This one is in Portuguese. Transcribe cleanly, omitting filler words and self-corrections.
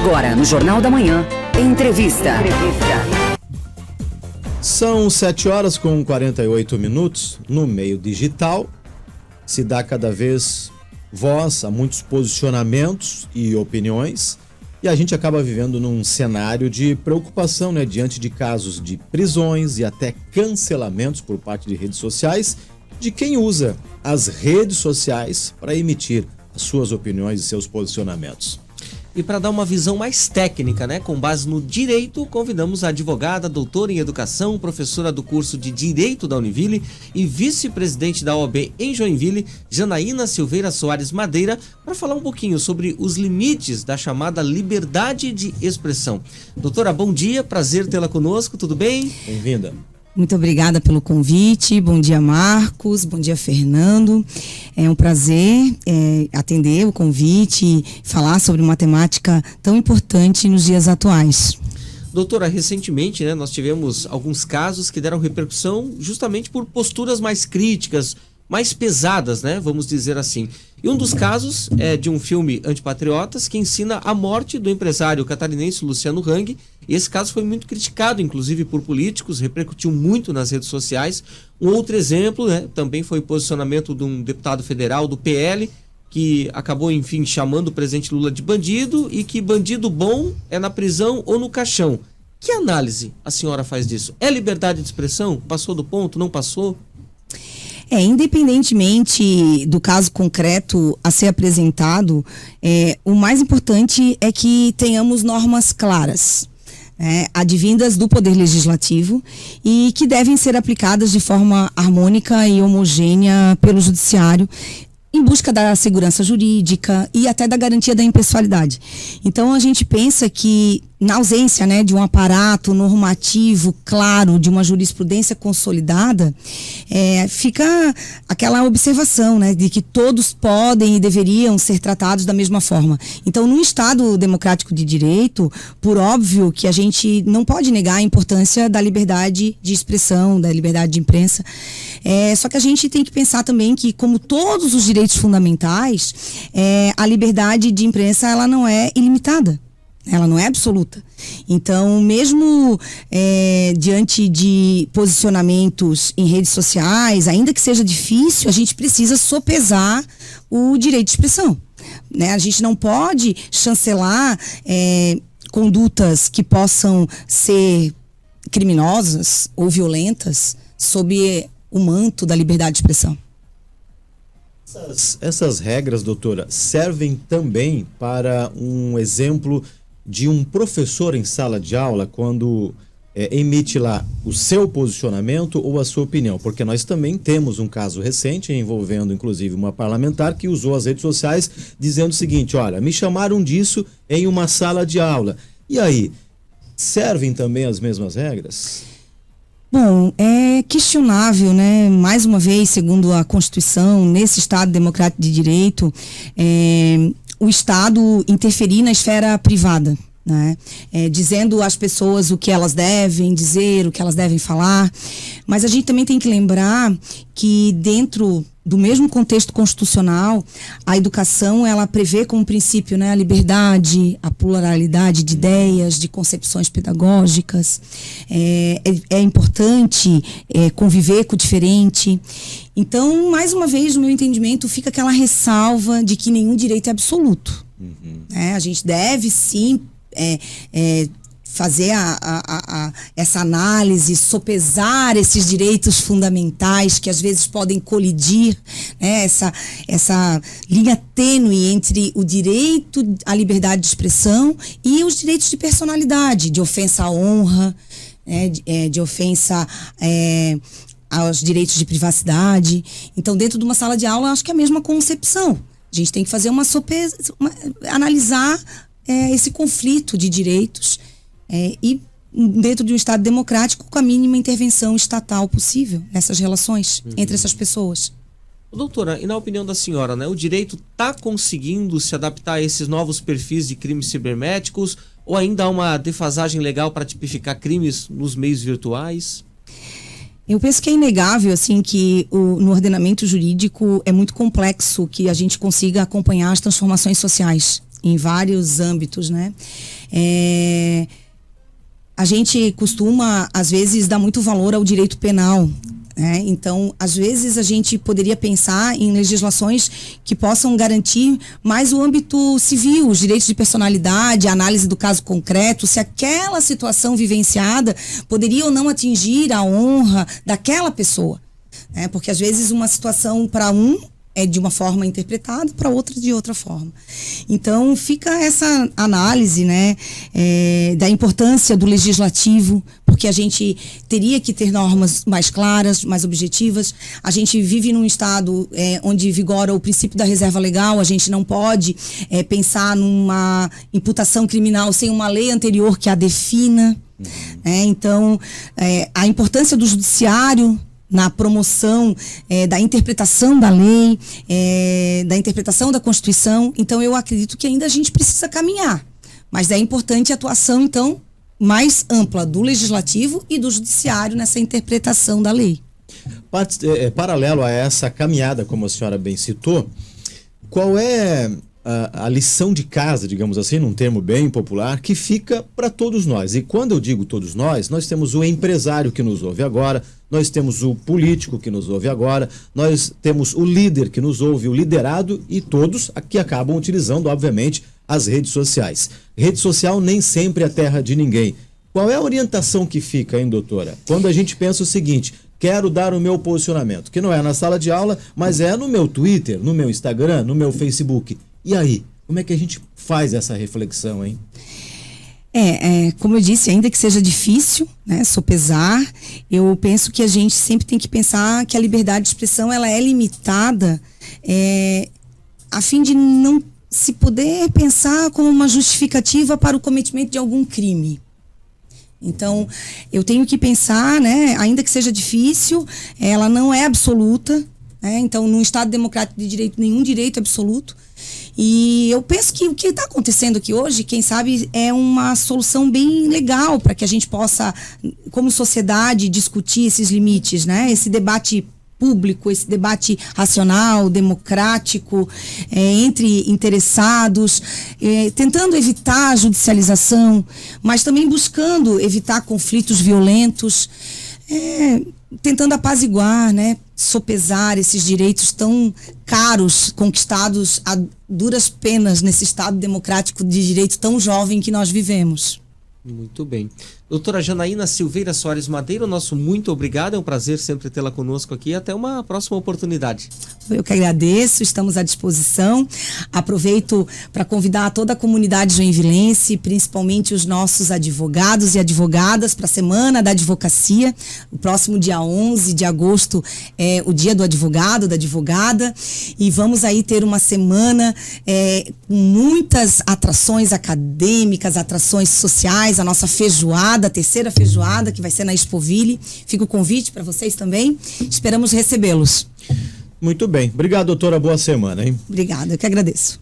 Agora, no Jornal da Manhã, entrevista. São 7h48. No meio digital, se dá cada vez voz a muitos posicionamentos e opiniões, e a gente acaba vivendo num cenário de preocupação, né, diante de casos de prisões e até cancelamentos por parte de redes sociais de quem usa as redes sociais para emitir as suas opiniões e seus posicionamentos. E para dar uma visão mais técnica, né, com base no direito, convidamos a advogada, doutora em educação, professora do curso de Direito da Univille e vice-presidente da OAB em Joinville, Janaína Silveira Soares Madeira, para falar um pouquinho sobre os limites da chamada liberdade de expressão. Doutora, bom dia, prazer tê-la conosco, tudo bem? Bem-vinda. Muito obrigada pelo convite. Bom dia, Marcos. Bom dia, Fernando. É um prazer atender o convite e falar sobre uma temática tão importante nos dias atuais. Doutora, recentemente, né, nós tivemos alguns casos que deram repercussão justamente por posturas mais críticas, mais pesadas, né, vamos dizer assim. E um dos casos é de um filme Antipatriotas que ensina a morte do empresário catarinense Luciano Hang. E esse caso foi muito criticado, inclusive por políticos, repercutiu muito nas redes sociais. Um outro exemplo, né, também foi o posicionamento de um deputado federal do PL, que acabou, enfim, chamando o presidente Lula de bandido e que bandido bom é na prisão ou no caixão. Que análise a senhora faz disso? É liberdade de expressão? Passou do ponto? Não passou? Independentemente do caso concreto a ser apresentado, o mais importante é que tenhamos normas claras, advindas do Poder Legislativo e que devem ser aplicadas de forma harmônica e homogênea pelo Judiciário, em busca da segurança jurídica e até da garantia da impessoalidade. Então, a gente pensa que, na ausência, né, de um aparato normativo claro, de uma jurisprudência consolidada, fica aquela observação, né, de que todos podem e deveriam ser tratados da mesma forma. Então, num Estado democrático de direito, por óbvio que a gente não pode negar a importância da liberdade de expressão, da liberdade de imprensa, só que a gente tem que pensar também que, como todos os direitos fundamentais, a liberdade de imprensa ela não é ilimitada. Ela não é absoluta. Então, mesmo diante de posicionamentos em redes sociais, ainda que seja difícil, a gente precisa sopesar o direito de expressão, né? A gente não pode chancelar condutas que possam ser criminosas ou violentas sob o manto da liberdade de expressão. Essas regras, doutora, servem também para um exemplo de um professor em sala de aula quando emite lá o seu posicionamento ou a sua opinião, porque nós também temos um caso recente envolvendo inclusive uma parlamentar que usou as redes sociais dizendo o seguinte: olha, me chamaram disso em uma sala de aula. E aí, servem também as mesmas regras? Bom, é questionável, né? Mais uma vez, segundo a Constituição, nesse Estado democrático de direito, o Estado interferir na esfera privada, né? Dizendo às pessoas o que elas devem dizer, o que elas devem falar. Mas a gente também tem que lembrar que dentro do mesmo contexto constitucional, a educação ela prevê como princípio, né, a liberdade, a pluralidade de ideias, de concepções pedagógicas. É importante conviver com o diferente. Então, mais uma vez, no meu entendimento, fica aquela ressalva de que nenhum direito é absoluto. A gente deve, sim, fazer essa análise, sopesar esses direitos fundamentais que às vezes podem colidir, né? Essa linha tênue entre o direito à liberdade de expressão e os direitos de personalidade, de ofensa à honra, né? De ofensa aos direitos de privacidade. Então, dentro de uma sala de aula, acho que é a mesma concepção. A gente tem que fazer analisar esse conflito de direitos e dentro de um Estado democrático com a mínima intervenção estatal possível nessas relações entre essas pessoas. Doutora, e na opinião da senhora, né, o direito está conseguindo se adaptar a esses novos perfis de crimes cibernéticos ou ainda há uma defasagem legal para tipificar crimes nos meios virtuais? Eu penso que é inegável, assim, que no ordenamento jurídico é muito complexo que a gente consiga acompanhar as transformações sociais em vários âmbitos, né? A gente costuma, às vezes, dar muito valor ao direito penal. Então, às vezes, a gente poderia pensar em legislações que possam garantir mais o âmbito civil, os direitos de personalidade, a análise do caso concreto, se aquela situação vivenciada poderia ou não atingir a honra daquela pessoa. Porque, às vezes, uma situação para um é de uma forma interpretada, para outra de outra forma. Então, fica essa análise, da importância do legislativo, porque a gente teria que ter normas mais claras, mais objetivas. A gente vive num estado onde vigora o princípio da reserva legal, a gente não pode pensar numa imputação criminal sem uma lei anterior que a defina. Então, a importância do judiciário na promoção da interpretação da lei, da interpretação da Constituição. Então, eu acredito que ainda a gente precisa caminhar. Mas é importante a atuação, então, mais ampla do Legislativo e do Judiciário nessa interpretação da lei. Paralelo a essa caminhada, como a senhora bem citou, qual é a lição de casa, digamos assim, num termo bem popular, que fica para todos nós? E quando eu digo todos nós temos o empresário que nos ouve agora, nós temos o político que nos ouve agora, nós temos o líder que nos ouve, o liderado, e todos que acabam utilizando, obviamente, as redes sociais. Rede social nem sempre é terra de ninguém. Qual é a orientação que fica, hein, doutora? Quando a gente pensa o seguinte: quero dar o meu posicionamento, que não é na sala de aula, mas é no meu Twitter, no meu Instagram, no meu Facebook. E aí, como é que a gente faz essa reflexão, hein? Como eu disse, ainda que seja difícil, sopesar, eu penso que a gente sempre tem que pensar que a liberdade de expressão ela é limitada a fim de não se poder pensar como uma justificativa para o cometimento de algum crime. Então, eu tenho que pensar, ainda que seja difícil, ela não é absoluta. Então, num Estado democrático de direito, nenhum direito é absoluto. E eu penso que o que está acontecendo aqui hoje, quem sabe, é uma solução bem legal para que a gente possa, como sociedade, discutir esses limites, esse debate público, esse debate racional, democrático, entre interessados, tentando evitar a judicialização, mas também buscando evitar conflitos violentos, tentando apaziguar, sopesar esses direitos tão caros, conquistados a duras penas nesse Estado democrático de direito tão jovem que nós vivemos. Muito bem. Doutora Janaína Silveira Soares Madeira, nosso muito obrigado, é um prazer sempre tê-la conosco aqui, até uma próxima oportunidade. Eu que agradeço, estamos à disposição. Aproveito para convidar toda a comunidade joinvilense, principalmente os nossos advogados e advogadas, para a Semana da Advocacia. O próximo dia 11 de agosto é o Dia do Advogado, da Advogada, e vamos aí ter uma semana com muitas atrações acadêmicas, atrações sociais, a nossa feijoada, a terceira feijoada, que vai ser na Expoville. Fica o convite para vocês também. Esperamos recebê-los. Muito bem. Obrigado, doutora. Boa semana, hein? Obrigada, eu que agradeço.